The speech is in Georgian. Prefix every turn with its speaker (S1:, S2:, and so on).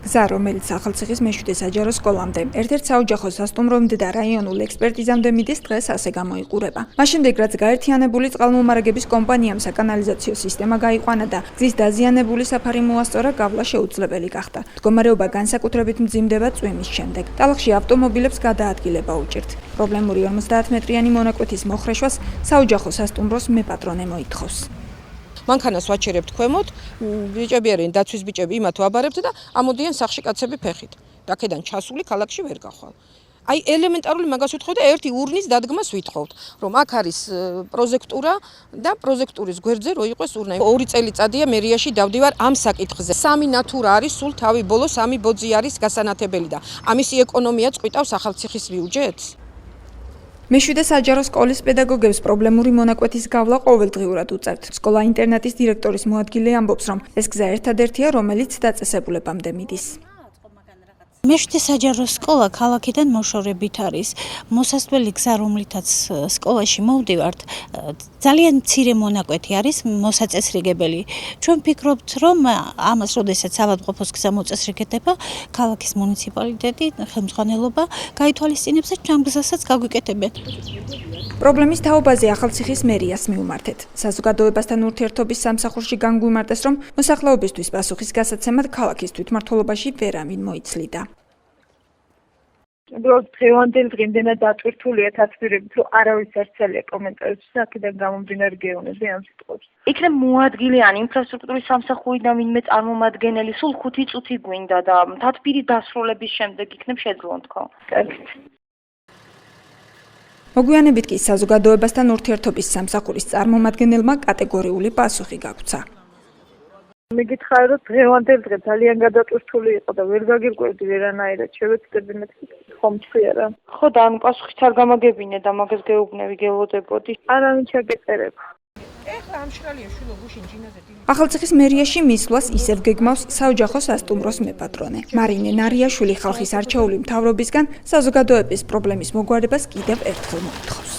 S1: გზა, რომელიც ახალციხის მეშვიდე საჯარო სკოლამდე, ერთ-ერთ საოჯახო სასტუმრომდე და რაიონულ ექსპერტიზამდე მიდის, დღეს ასე გამოიყურება. მას შემდეგ, რაც გაერთიანებული წყალმომარაგების კომპანიამ საკანალიზაციო სისტემა გაიყვანა და გზის დაზიანებული საფარი მოასწორა, გავლა შეუძლებელი გახდა. მდგომარეობა განსაკუთრებით მძიმდება წვიმის შემდეგ. ტალახში ავტომობილებს გადაადგილება უჭირთ. პრობლემური 50 მეტრიანი მონაკვეთის მოხრეშვას საოჯახო სასტუმროს მეპატრონე მოითხოვს.
S2: მანქანას ვაჩერებთ ქვემოთ, ბიჭები არიან დაცვის ბიჭები, იმათ ვაბარებთ და ამოდიან სახში კაცები ფეხით. აქედან ჩასული ქალაქში ვერ გახვალ. აი ელემენტარული მაგას ვთხოვთ და ერთი ურნის დადგმას ვითხოვთ, რომ აქ არის პროჟექტურა და პროჟექტურის გვერდზე რო იყოს ურნა. 2 წელიწადია მერიაში დავდივარ ამ საკითხზე. 3 ნატურა არის სულ თავი ბოლო 3 ბოძი არის გასანათებელი და ამისი ეკონომია წყვიტავს ახალციხის ბიუჯეტს.
S1: მეშვიდე საჯარო სკოლის პედაგოგებს პრობლემური მონაკვეთის გავლა ყოველდღიურად უწევთ. სკოლა-ინტერნატის დირექტორის მოადგილე ამბობს, რომ ეს გზა ერთადერთია, რომელიც დაწესებულებამდე მიდის.
S3: მეშვიდე საჯარო სკოლა ქალაქიდან მოშორებით არის. მოსასვლელი გზა, რომლითაც სკოლაში მოვდივართ, ძალიან მცირე მონაკვეთი არის მოსაწესრიგებელი. ჩვენ ვფიქრობთ, რომ ამას, როდესაც ავადმყოფოს გზა მოწესრიგდება, ქალაქის მუნიციპალიტეტი, ხელმძღვანელობა გაითვალისწინებს და ამ გზასაც გაგვიკეთებენ.
S1: პრობლემის თაობაზე ახალციხის მერიას მივმართეთ. საზოგადოებასთან ურთიერთობის სამსახურში განგვიმარტეს, რომ მოსახლეობისთვის პასუხის გასაცემად ქალაქის თვითმმართველობაში ვერავინ მოიცლიდა.
S4: უბრალოდ დღევანდელ დღემდე დატვირთულია თათბირებით, რომ არავის არ ცალია კომენტარებში აქედან გამომდინარე გეუბნები ამ სიტყვებს. იქნებ მოადგილე ან ინფრასტრუქტურის სამსახურიდან ვინმე წარმომადგენელი, სულ 5 წუთი გვინდა და თათბირი დასრულების შემდეგ იქნებ შეძლონ თქო. კარგით.
S1: მოგვიანებით კი საზოგადოებასთან ურთიერთობის სამსახურის წარმომადგენელმა კატეგორიული პასუხი გაგვცა.
S4: მიგითხარი, რომ დღევანდელ დღე ძალიან გადატვირთული იყო და ვერ გაგირკვევდი ვერანაირად შევეცდები მეთქი ხომ არა. ხო და ანუ პასუხიც არ გამაგებინე და მაგას გეუბნები გელოდებოდი. არავინ ჩაგეწერებ.
S2: ეხლა ამ შრალია შვილო გუშინ ჯინაზე.
S1: ახალციხის მერიაში მისვლას ისევ გეგმავს საოჯახო სასტუმროს მეპატრონე. მარინე ნარიაშვილი ხალხის არჩეული მთავრობისგან საზოგადოების პრობლემის მოგვარებას კიდევ ერთხელ მოითხოვს.